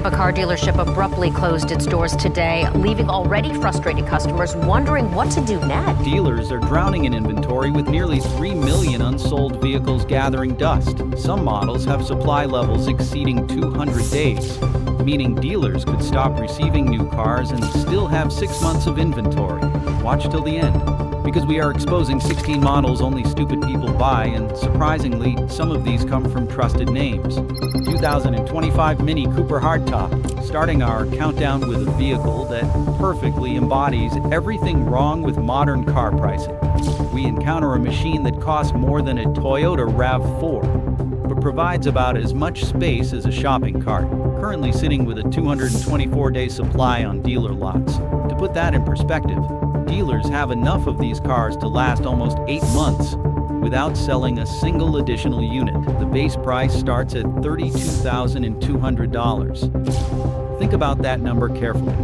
Tampa car dealership abruptly closed its doors today, leaving already frustrated customers wondering what to do next. Dealers are drowning in inventory with nearly 3 million unsold vehicles gathering dust. Some models have supply levels exceeding 200 days, meaning dealers could stop receiving new cars and still have 6 months of inventory. Watch till the end, because we are exposing 16 models only stupid people buy, and surprisingly, some of these come from trusted names. 2025 Mini Cooper Hardtop, starting our countdown with a vehicle that perfectly embodies everything wrong with modern car pricing. We encounter a machine that costs more than a Toyota RAV4, but provides about as much space as a shopping cart, currently sitting with a 224-day supply on dealer lots. To put that in perspective, dealers have enough of these cars to last almost 8 months without selling a single additional unit. The base price starts at $32,200. Think about that number carefully.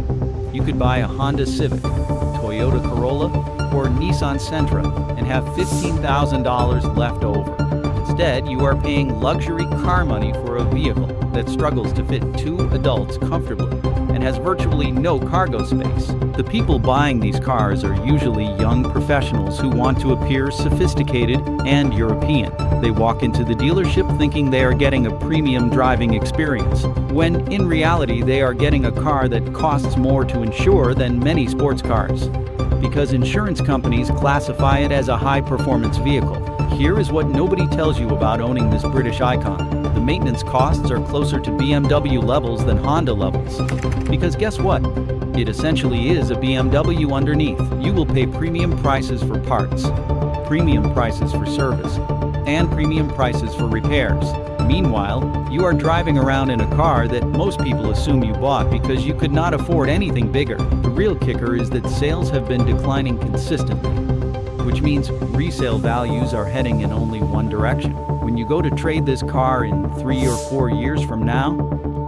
You could buy a Honda Civic, Toyota Corolla, or Nissan Sentra and have $15,000 left over. Instead, you are paying luxury car money for a vehicle that struggles to fit 2 adults comfortably and has virtually no cargo space. The people buying these cars are usually young professionals who want to appear sophisticated and European. They walk into the dealership thinking they are getting a premium driving experience, when in reality they are getting a car that costs more to insure than many sports cars, because insurance companies classify it as a high-performance vehicle. Here is what nobody tells you about owning this British icon. The maintenance costs are closer to BMW levels than Honda levels. Because guess what? It essentially is a BMW underneath. You will pay premium prices for parts, premium prices for service, and premium prices for repairs. Meanwhile, you are driving around in a car that most people assume you bought because you could not afford anything bigger. The real kicker is that sales have been declining consistently, which means resale values are heading in only one direction. When you go to trade this car in 3 or 4 years from now,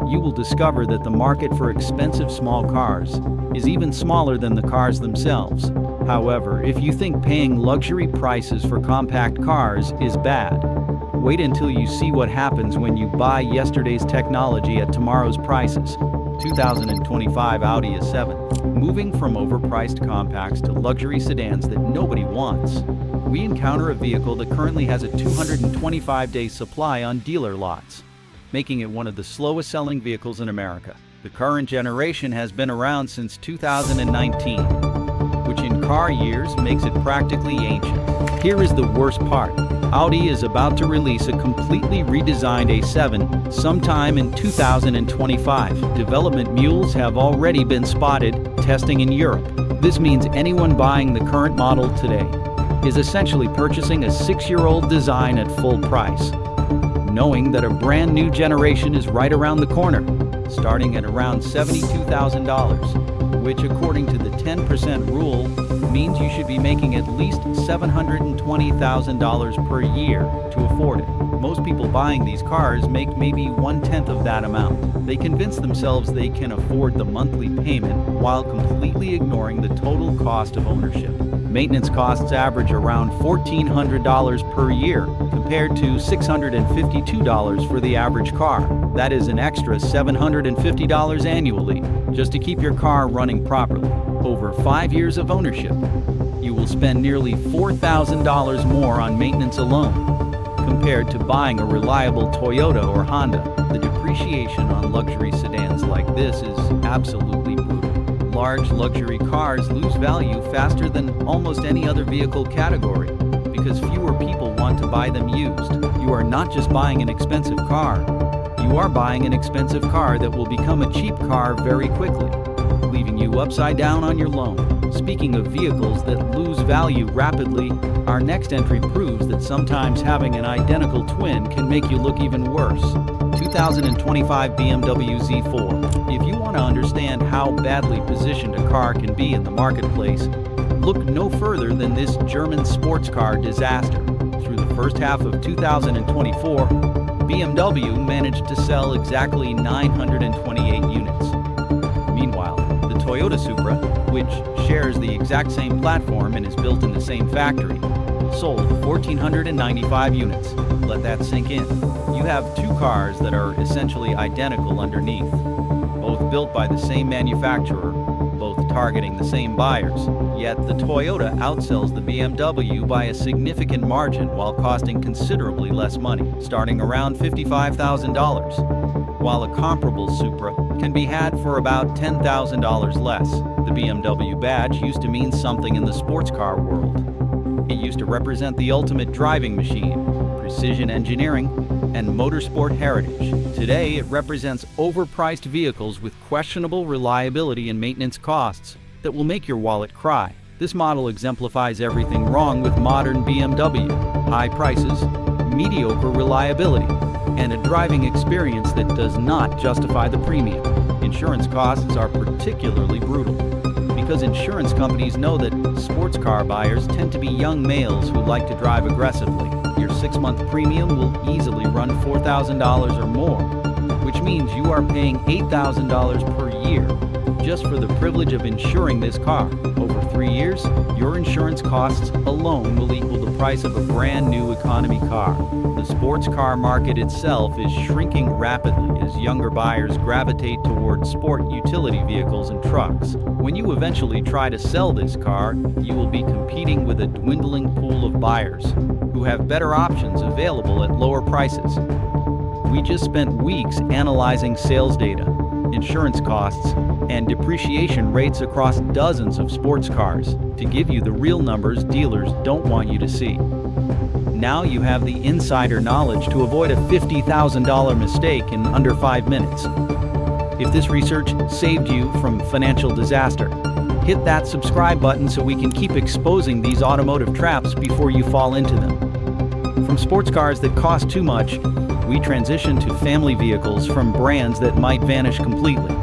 you will discover that the market for expensive small cars is even smaller than the cars themselves. However, if you think paying luxury prices for compact cars is bad, wait until you see what happens when you buy yesterday's technology at tomorrow's prices. 2025 Audi A7. Moving from overpriced compacts to luxury sedans that nobody wants, we encounter a vehicle that currently has a 225-day supply on dealer lots, making it one of the slowest selling vehicles in America. The current generation has been around since 2019, which in car years makes it practically ancient. Here is the worst part. Audi is about to release a completely redesigned A7 sometime in 2025. Development mules have already been spotted testing in Europe. This means anyone buying the current model today is essentially purchasing a 6-year-old design at full price, knowing that a brand new generation is right around the corner, starting at around $72,000, which according to the 10% rule means you should be making at least $720,000 per year to afford it. Most people buying these cars make maybe 1/10 of that amount. They convince themselves they can afford the monthly payment while completely ignoring the total cost of ownership. Maintenance costs average around $1,400 per year compared to $652 for the average car. That is an extra $750 annually just to keep your car running properly. Over 5 years of ownership, you will spend nearly $4,000 more on maintenance alone compared to buying a reliable Toyota or Honda. The depreciation on luxury sedans like this is absolutely brutal. Large luxury cars lose value faster than almost any other vehicle category because fewer people want to buy them used. You are not just buying an expensive car, you are buying an expensive car that will become a cheap car very quickly, leaving you upside down on your loan. Speaking of vehicles that lose value rapidly, our next entry proves that sometimes having an identical twin can make you look even worse. 2025 BMW Z4. If you want to understand how badly positioned a car can be in the marketplace, look no further than this German sports car disaster. Through the first half of 2024, BMW managed to sell exactly 928 units. Meanwhile, the Toyota Supra, which shares the exact same platform and is built in the same factory, sold 1,495 units. Let that sink in. You have two cars that are essentially identical underneath. both built by the same manufacturer, both targeting the same buyers. Yet the Toyota outsells the BMW by a significant margin while costing considerably less money, starting around $55,000, while a comparable Supra can be had for about $10,000 less. The BMW badge used to mean something in the sports car world. It used to represent the ultimate driving machine, precision engineering, and motorsport heritage. Today, it represents overpriced vehicles with questionable reliability and maintenance costs that will make your wallet cry. This model exemplifies everything wrong with modern BMW: high prices, mediocre reliability, and a driving experience that does not justify the premium. Insurance costs are particularly brutal, because insurance companies know that sports car buyers tend to be young males who like to drive aggressively. Your 6-month premium will easily run $4,000 or more, which means you are paying $8,000 per year just for the privilege of insuring this car. Over 3 years, your insurance costs alone will equal the price of a brand new economy car. The sports car market itself is shrinking rapidly as younger buyers gravitate towards sport utility vehicles and trucks. When you eventually try to sell this car, you will be competing with a dwindling pool of buyers who have better options available at lower prices. We just spent weeks analyzing sales data, insurance costs, and depreciation rates across dozens of sports cars to give you the real numbers dealers don't want you to see. Now you have the insider knowledge to avoid a $50,000 mistake in under 5 minutes. If this research saved you from financial disaster, hit that subscribe button so we can keep exposing these automotive traps before you fall into them. From sports cars that cost too much, we transition to family vehicles from brands that might vanish completely,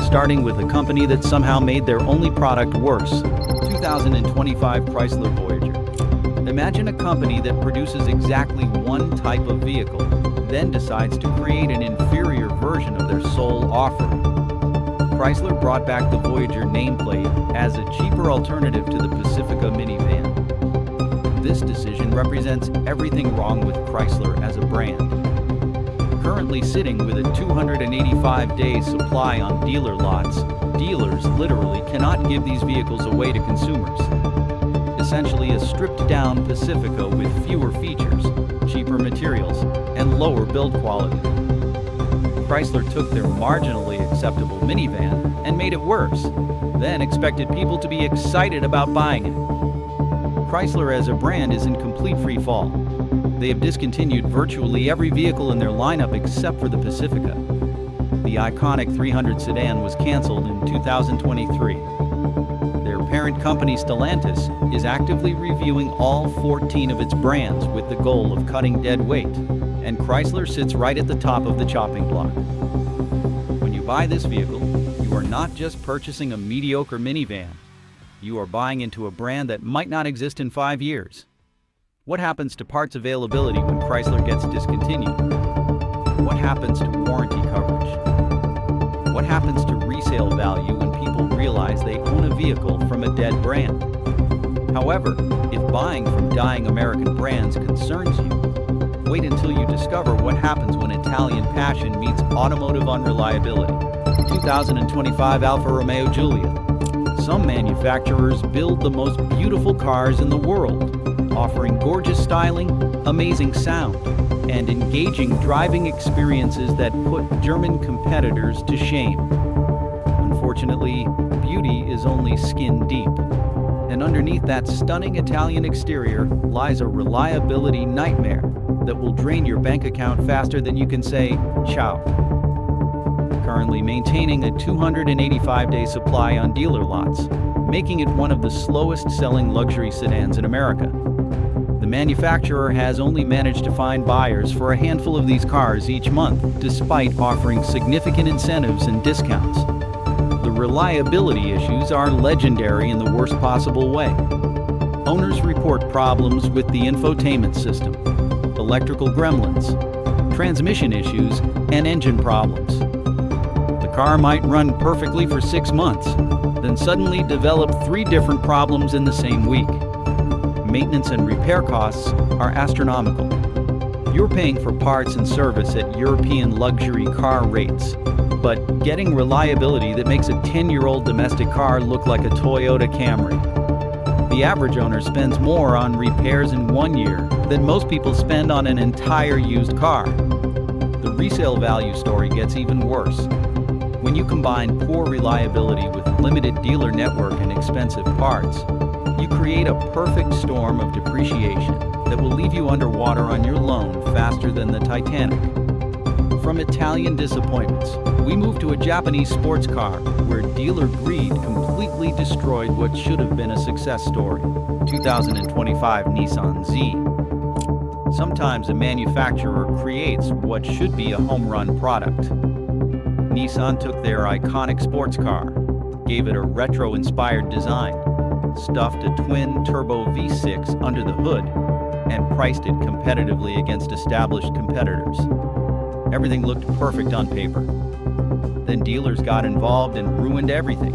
starting with a company that somehow made their only product worse. 2025 Chrysler Voyager. Imagine a company that produces exactly one type of vehicle, then decides to create an inferior version of their sole offering. Chrysler brought back the Voyager nameplate as a cheaper alternative to the Pacifica minivan. This decision represents everything wrong with Chrysler as a brand. Currently sitting with a 285-day supply on dealer lots, dealers literally cannot give these vehicles away to consumers. Essentially a stripped-down Pacifica with fewer features, cheaper materials, and lower build quality. Chrysler took their marginally acceptable minivan and made it worse, then expected people to be excited about buying it. Chrysler as a brand is in complete free fall. They have discontinued virtually every vehicle in their lineup except for the Pacifica. The iconic 300 sedan was canceled in 2023. Their parent company Stellantis is actively reviewing all 14 of its brands with the goal of cutting dead weight, and Chrysler sits right at the top of the chopping block. When you buy this vehicle, you are not just purchasing a mediocre minivan. You are buying into a brand that might not exist in 5 years. What happens to parts availability when Chrysler gets discontinued? What happens to warranty coverage? What happens to resale value when people realize they own a vehicle from a dead brand? However, if buying from dying American brands concerns you, wait until you discover what happens when Italian passion meets automotive unreliability. 2025 Alfa Romeo Giulia. Some manufacturers build the most beautiful cars in the world, offering gorgeous styling, amazing sound, and engaging driving experiences that put German competitors to shame. Unfortunately, beauty is only skin deep, and underneath that stunning Italian exterior lies a reliability nightmare that will drain your bank account faster than you can say, ciao. Currently maintaining a 285-day supply on dealer lots, making it one of the slowest-selling luxury sedans in America. The manufacturer has only managed to find buyers for a handful of these cars each month, despite offering significant incentives and discounts. The reliability issues are legendary in the worst possible way. Owners report problems with the infotainment system, electrical gremlins, transmission issues, and engine problems. The car might run perfectly for 6 months, then suddenly develop 3 different problems in the same week. Maintenance and repair costs are astronomical. You're paying for parts and service at European luxury car rates. but getting reliability that makes a 10-year-old domestic car look like a Toyota Camry. The average owner spends more on repairs in 1 year than most people spend on an entire used car. The resale value story gets even worse. When you combine poor reliability with limited dealer network and expensive parts, you create a perfect storm of depreciation that will leave you underwater on your loan faster than the Titanic. From Italian disappointments, we move to a Japanese sports car where dealer greed completely destroyed what should have been a success story. 2025 Nissan Z. Sometimes a manufacturer creates what should be a home run product. Nissan took their iconic sports car, gave it a retro-inspired design, stuffed a twin-turbo V6 under the hood, and priced it competitively against established competitors. Everything looked perfect on paper. Then dealers got involved and ruined everything.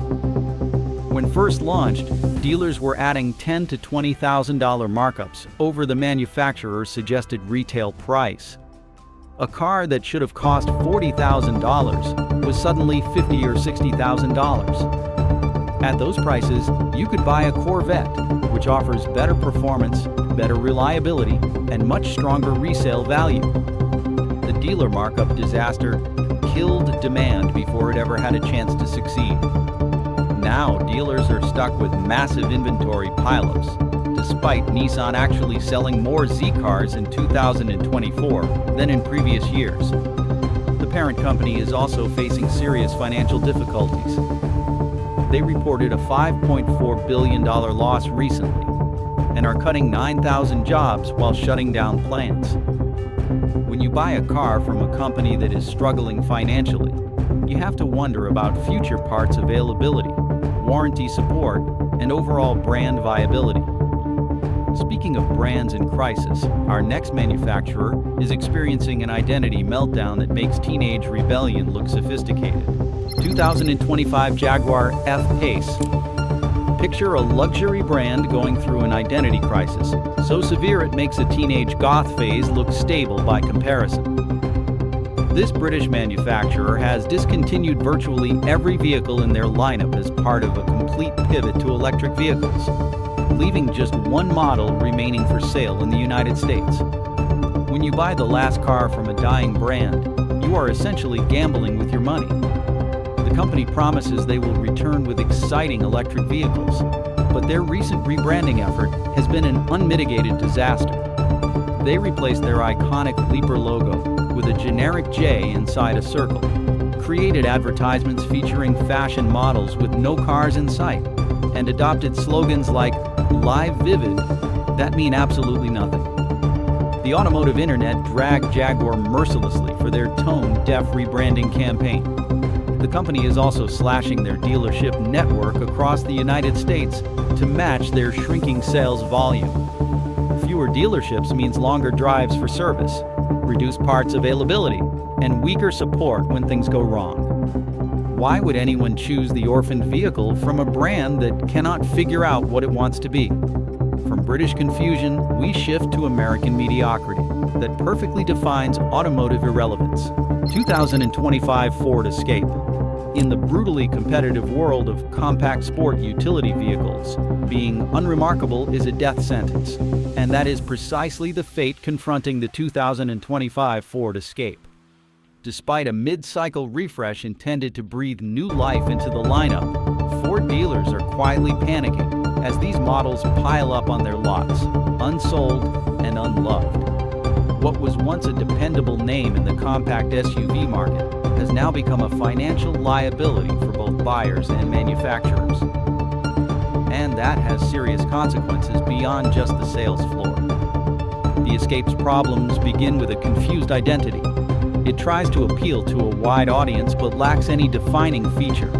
When first launched, dealers were adding $10,000 to $20,000 markups over the manufacturer's suggested retail price. A car that should have cost $40,000 was suddenly $50,000 or $60,000. At those prices, you could buy a Corvette, which offers better performance, better reliability, and much stronger resale value. The dealer markup disaster killed demand before it ever had a chance to succeed. Now, dealers are stuck with massive inventory pileups, despite Nissan actually selling more Z cars in 2024 than in previous years. The parent company is also facing serious financial difficulties. They reported a $5.4 billion loss recently and are cutting 9,000 jobs while shutting down plants. When you buy a car from a company that is struggling financially, you have to wonder about future parts availability, warranty support, and overall brand viability. Speaking of brands in crisis, our next manufacturer is experiencing an identity meltdown that makes teenage rebellion look sophisticated. 2025 Jaguar F-Pace. Picture a luxury brand going through an identity crisis, so severe it makes a teenage goth phase look stable by comparison. This British manufacturer has discontinued virtually every vehicle in their lineup as part of a complete pivot to electric vehicles, leaving just one model remaining for sale in the United States. When you buy the last car from a dying brand, you are essentially gambling with your money. The company promises they will return with exciting electric vehicles, but their recent rebranding effort has been an unmitigated disaster. They replaced their iconic Leaper logo with a generic J inside a circle, created advertisements featuring fashion models with no cars in sight, and adopted slogans like "Live Vivid" that mean absolutely nothing. The automotive internet dragged Jaguar mercilessly for their tone-deaf rebranding campaign. The company is also slashing their dealership network across the United States to match their shrinking sales volume. Fewer dealerships means longer drives for service, reduced parts availability, and weaker support when things go wrong. Why would anyone choose the orphaned vehicle from a brand that cannot figure out what it wants to be? From British confusion, we shift to American mediocrity that perfectly defines automotive irrelevance. 2025 Ford Escape. In the brutally competitive world of compact sport utility vehicles, being unremarkable is a death sentence, and that is precisely the fate confronting the 2025 Ford Escape. Despite a mid-cycle refresh intended to breathe new life into the lineup, Ford dealers are quietly panicking as these models pile up on their lots, unsold and unloved. What was once a dependable name in the compact SUV market has now become a financial liability for both buyers and manufacturers. And that has serious consequences beyond just the sales floor. The Escape's problems begin with a confused identity. It tries to appeal to a wide audience but lacks any defining feature.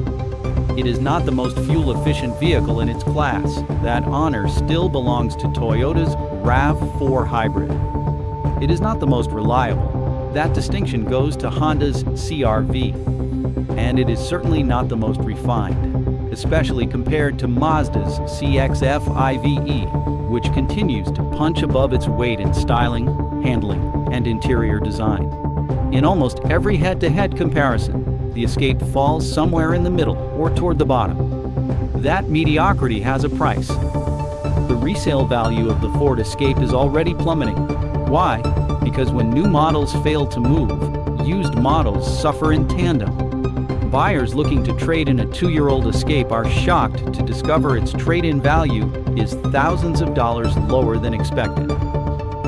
It is not the most fuel-efficient vehicle in its class. That honor still belongs to Toyota's RAV4 Hybrid. It is not the most reliable. That distinction goes to Honda's CR-V. And it is certainly not the most refined, especially compared to Mazda's CX-F IVE, which continues to punch above its weight in styling, handling, and interior design. In almost every head-to-head comparison, the Escape falls somewhere in the middle or toward the bottom. That mediocrity has a price. The resale value of the Ford Escape is already plummeting. Why? Because when new models fail to move, used models suffer in tandem. Buyers looking to trade in a 2-year-old Escape are shocked to discover its trade-in value is thousands of dollars lower than expected.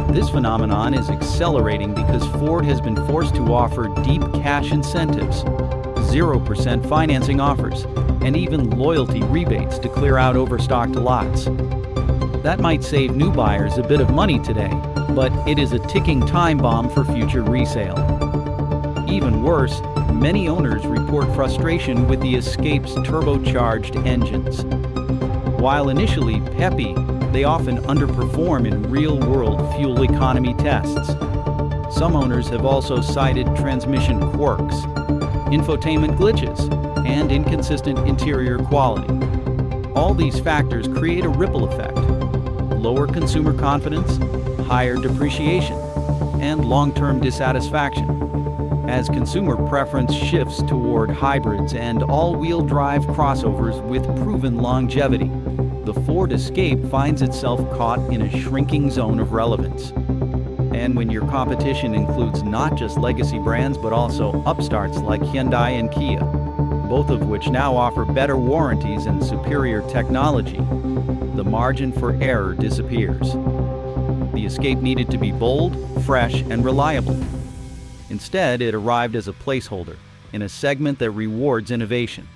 This phenomenon is accelerating because Ford has been forced to offer deep cash incentives, 0% financing offers, and even loyalty rebates to clear out overstocked lots. That might save new buyers a bit of money today, but it is a ticking time bomb for future resale. Even worse, many owners report frustration with the Escape's turbocharged engines. While initially peppy, they often underperform in real-world fuel economy tests. Some owners have also cited transmission quirks, infotainment glitches, and inconsistent interior quality. All these factors create a ripple effect: lower consumer confidence, higher depreciation, and long-term dissatisfaction. As consumer preference shifts toward hybrids and all-wheel drive crossovers with proven longevity, the Ford Escape finds itself caught in a shrinking zone of relevance. And when your competition includes not just legacy brands but also upstarts like Hyundai and Kia, both of which now offer better warranties and superior technology, the margin for error disappears. The Escape needed to be bold, fresh, and reliable. Instead, it arrived as a placeholder in a segment that rewards innovation.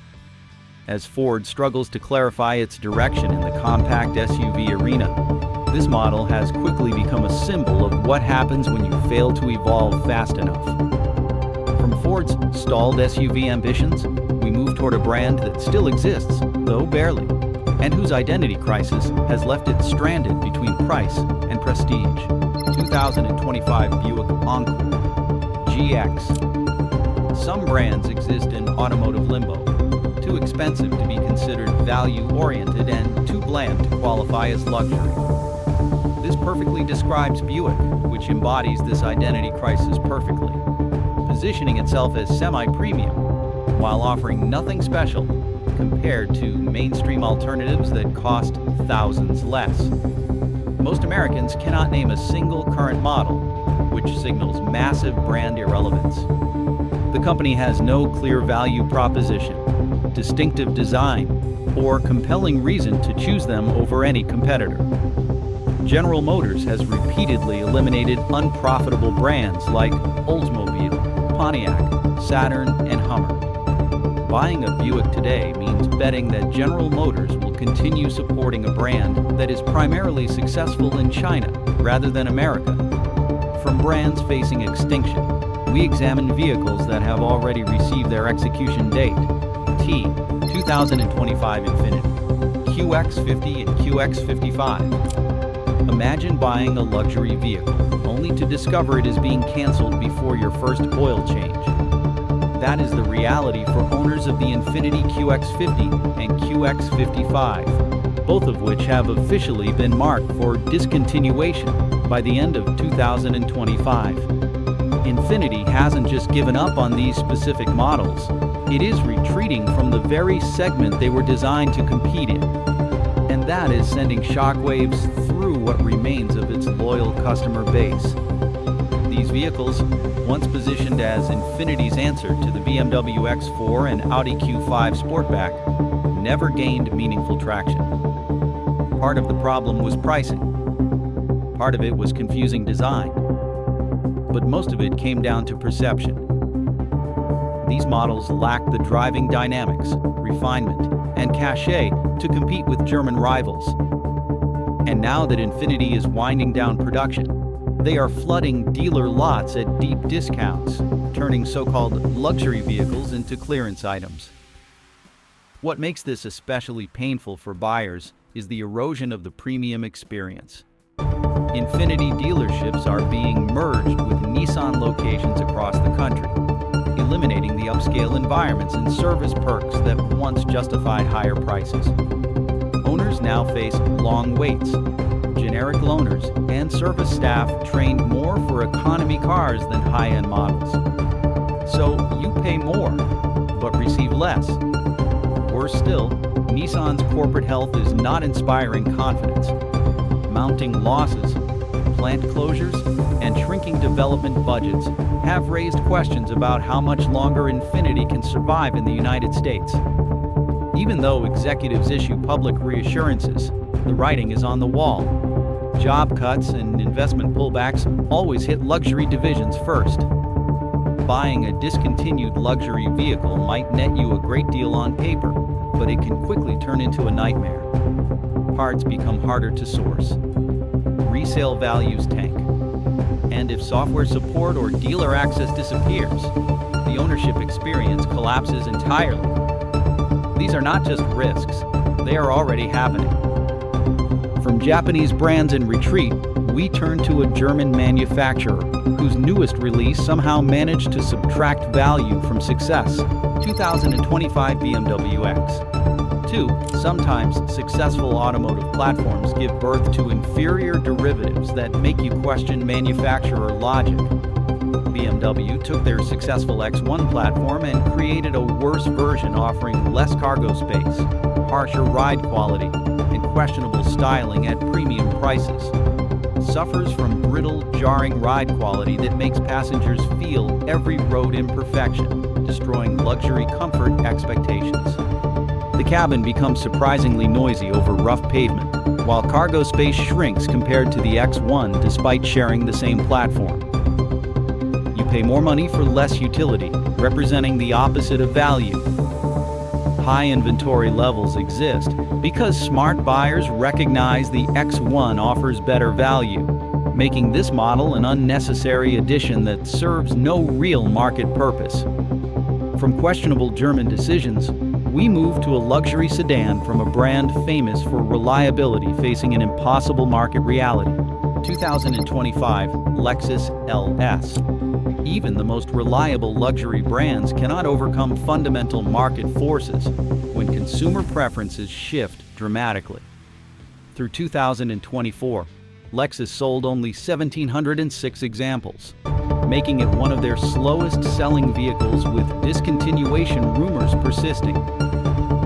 As Ford struggles to clarify its direction in the compact SUV arena, this model has quickly become a symbol of what happens when you fail to evolve fast enough. From Ford's stalled SUV ambitions, we move toward a brand that still exists, though barely, and whose identity crisis has left it stranded between price and prestige. 2025 Buick Encore GX. Some brands exist in automotive limbo, too expensive to be considered value-oriented and too bland to qualify as luxury. This perfectly describes Buick, which embodies this identity crisis perfectly, positioning itself as semi-premium while offering nothing special compared to mainstream alternatives that cost thousands less. Most Americans cannot name a single current model, which signals massive brand irrelevance. The company has no clear value proposition, distinctive design, or compelling reason to choose them over any competitor. General Motors has repeatedly eliminated unprofitable brands like Oldsmobile, Pontiac, Saturn, and Hummer. Buying a Buick today means betting that General Motors will continue supporting a brand that is primarily successful in China rather than America. From brands facing extinction, we examine vehicles that have already received their execution date. 2025 Infiniti, QX50 and QX55. Imagine buying a luxury vehicle, only to discover it is being canceled before your first oil change. That is the reality for owners of the Infiniti QX50 and QX55, both of which have officially been marked for discontinuation by the end of 2025. Infiniti hasn't just given up on these specific models, it is retreating from the very segment they were designed to compete in. And that is sending shockwaves through what remains of its loyal customer base. These vehicles, once positioned as Infiniti's answer to the BMW X4 and Audi Q5 Sportback, never gained meaningful traction. Part of the problem was pricing. Part of it was confusing design. But most of it came down to perception. These models lack the driving dynamics, refinement, and cachet to compete with German rivals. And now that Infiniti is winding down production, they are flooding dealer lots at deep discounts, turning so-called luxury vehicles into clearance items. What makes this especially painful for buyers is the erosion of the premium experience. Infiniti dealerships are being merged with Nissan locations across the country, eliminating the upscale environments and service perks that once justified higher prices. Owners now face long waits, generic loaners, and service staff trained more for economy cars than high-end models. So you pay more, but receive less. Worse still, Nissan's corporate health is not inspiring confidence. Mounting losses, plant closures, and shrinking development budgets have raised questions about how much longer Infiniti can survive in the United States. Even though executives issue public reassurances, the writing is on the wall. Job cuts and investment pullbacks always hit luxury divisions first. Buying a discontinued luxury vehicle might net you a great deal on paper, but it can quickly turn into a nightmare. Parts become harder to source. Resale values tank. And if software support or dealer access disappears, the ownership experience collapses entirely. These are not just risks, they are already happening. From Japanese brands in retreat, we turn to a German manufacturer whose newest release somehow managed to subtract value from success. 2025 BMW X. 2. Sometimes successful automotive platforms give birth to inferior derivatives that make you question manufacturer logic. BMW took their successful X1 platform and created a worse version offering less cargo space, harsher ride quality, and questionable styling at premium prices. Suffers from brittle, jarring ride quality that makes passengers feel every road imperfection, destroying luxury comfort expectations. The cabin becomes surprisingly noisy over rough pavement, while cargo space shrinks compared to the X1 despite sharing the same platform. You pay more money for less utility, representing the opposite of value. High inventory levels exist because smart buyers recognize the X1 offers better value, making this model an unnecessary addition that serves no real market purpose. From questionable German decisions, we move to a luxury sedan from a brand famous for reliability facing an impossible market reality. 2025 Lexus LS. Even the most reliable luxury brands cannot overcome fundamental market forces when consumer preferences shift dramatically. Through 2024, Lexus sold only 1,706 examples, making it one of their slowest-selling vehicles with discontinuation rumors persisting.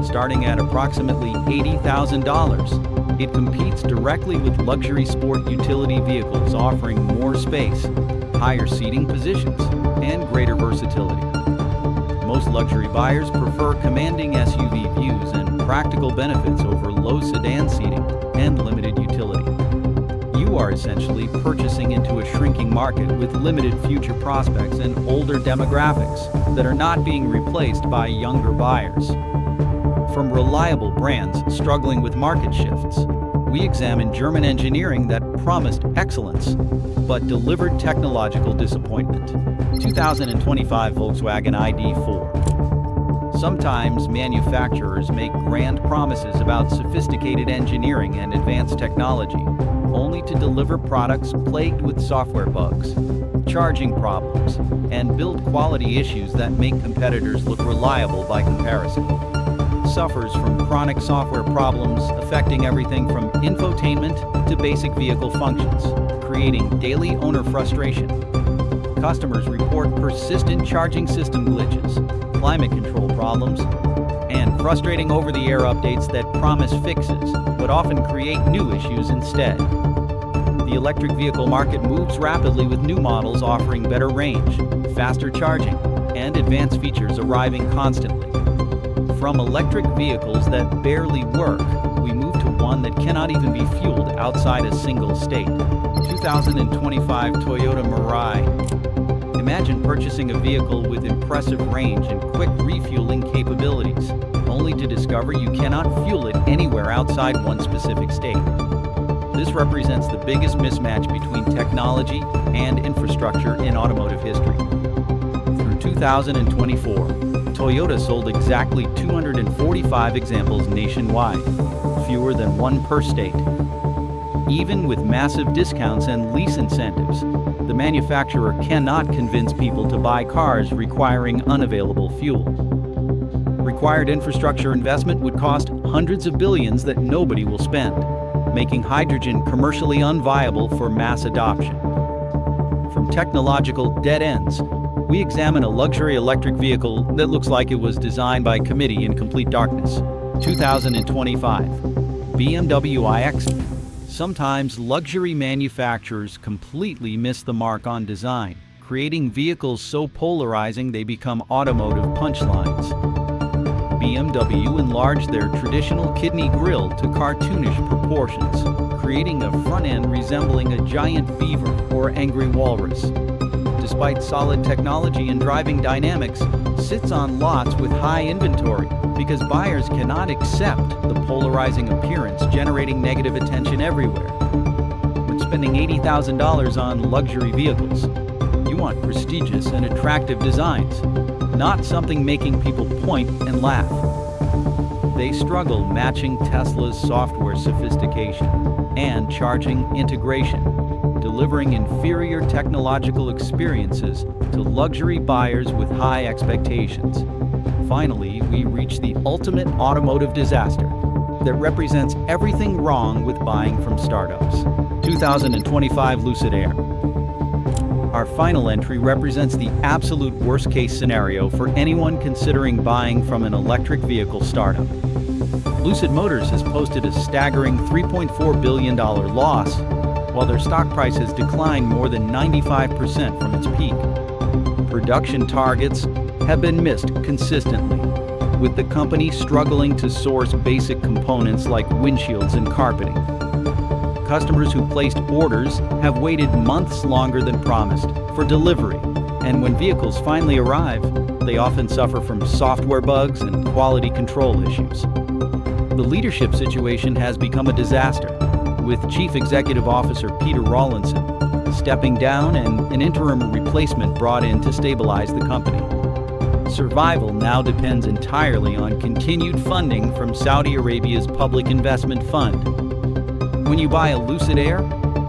Starting at approximately $80,000, it competes directly with luxury sport utility vehicles offering more space, higher seating positions, and greater versatility. Most luxury buyers prefer commanding SUV views and practical benefits over low sedan seating and limited utility. You are essentially purchasing into a shrinking market with limited future prospects and older demographics that are not being replaced by younger buyers. From reliable brands struggling with market shifts, we examine German engineering that promised excellence, but delivered technological disappointment. 2025 Volkswagen ID.4. Sometimes manufacturers make grand promises about sophisticated engineering and advanced technology, only to deliver products plagued with software bugs, charging problems, and build quality issues that make competitors look reliable by comparison. Suffers from chronic software problems affecting everything from infotainment to basic vehicle functions, creating daily owner frustration. Customers report persistent charging system glitches, climate control problems, and frustrating over-the-air updates that promise fixes but often create new issues instead. The electric vehicle market moves rapidly with new models offering better range, faster charging, and advanced features arriving constantly. From electric vehicles that barely work, we move to one that cannot even be fueled outside a single state. 2025 Toyota Mirai. Imagine purchasing a vehicle with impressive range and quick refueling capabilities, only to discover you cannot fuel it anywhere outside one specific state. This represents the biggest mismatch between technology and infrastructure in automotive history. Through 2024, Toyota sold exactly 245 examples nationwide, fewer than one per state. Even with massive discounts and lease incentives, the manufacturer cannot convince people to buy cars requiring unavailable fuel. Required infrastructure investment would cost hundreds of billions that nobody will spend, making hydrogen commercially unviable for mass adoption. From technological dead ends, we examine a luxury electric vehicle that looks like it was designed by a committee in complete darkness. 2025 BMW iX. Sometimes luxury manufacturers completely miss the mark on design, creating vehicles so polarizing they become automotive punchlines. BMW enlarged their traditional kidney grille to cartoonish proportions, creating a front end resembling a giant beaver or angry walrus. Despite solid technology and driving dynamics, sits on lots with high inventory because buyers cannot accept the polarizing appearance, generating negative attention everywhere. When spending $80,000 on luxury vehicles, you want prestigious and attractive designs, not something making people point and laugh. They struggle matching Tesla's software sophistication and charging integration, delivering inferior technological experiences to luxury buyers with high expectations. Finally, we reach the ultimate automotive disaster that represents everything wrong with buying from startups. 2025 Lucid Air. Our final entry represents the absolute worst-case scenario for anyone considering buying from an electric vehicle startup. Lucid Motors has posted a staggering $3.4 billion loss, while their stock price has declined more than 95% from its peak. Production targets have been missed consistently, with the company struggling to source basic components like windshields and carpeting. Customers who placed orders have waited months longer than promised for delivery, and when vehicles finally arrive, they often suffer from software bugs and quality control issues. The leadership situation has become a disaster, with Chief Executive Officer Peter Rawlinson stepping down and an interim replacement brought in to stabilize the company. Survival now depends entirely on continued funding from Saudi Arabia's Public Investment Fund. When you buy a Lucid Air,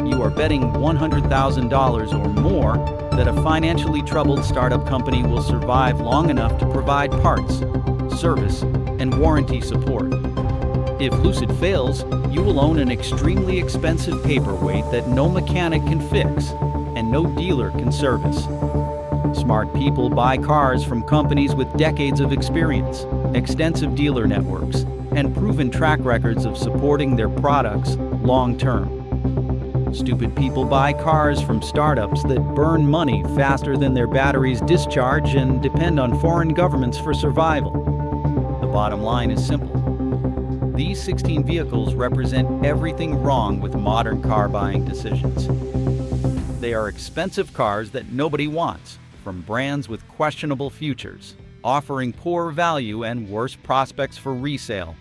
you are betting $100,000 or more that a financially troubled startup company will survive long enough to provide parts, service, and warranty support. If Lucid fails, you will own an extremely expensive paperweight that no mechanic can fix and no dealer can service. Smart people buy cars from companies with decades of experience, extensive dealer networks, and proven track records of supporting their products long-term. Stupid people buy cars from startups that burn money faster than their batteries discharge and depend on foreign governments for survival. The bottom line is simple. These 16 vehicles represent everything wrong with modern car buying decisions. They are expensive cars that nobody wants, from brands with questionable futures, offering poor value and worse prospects for resale.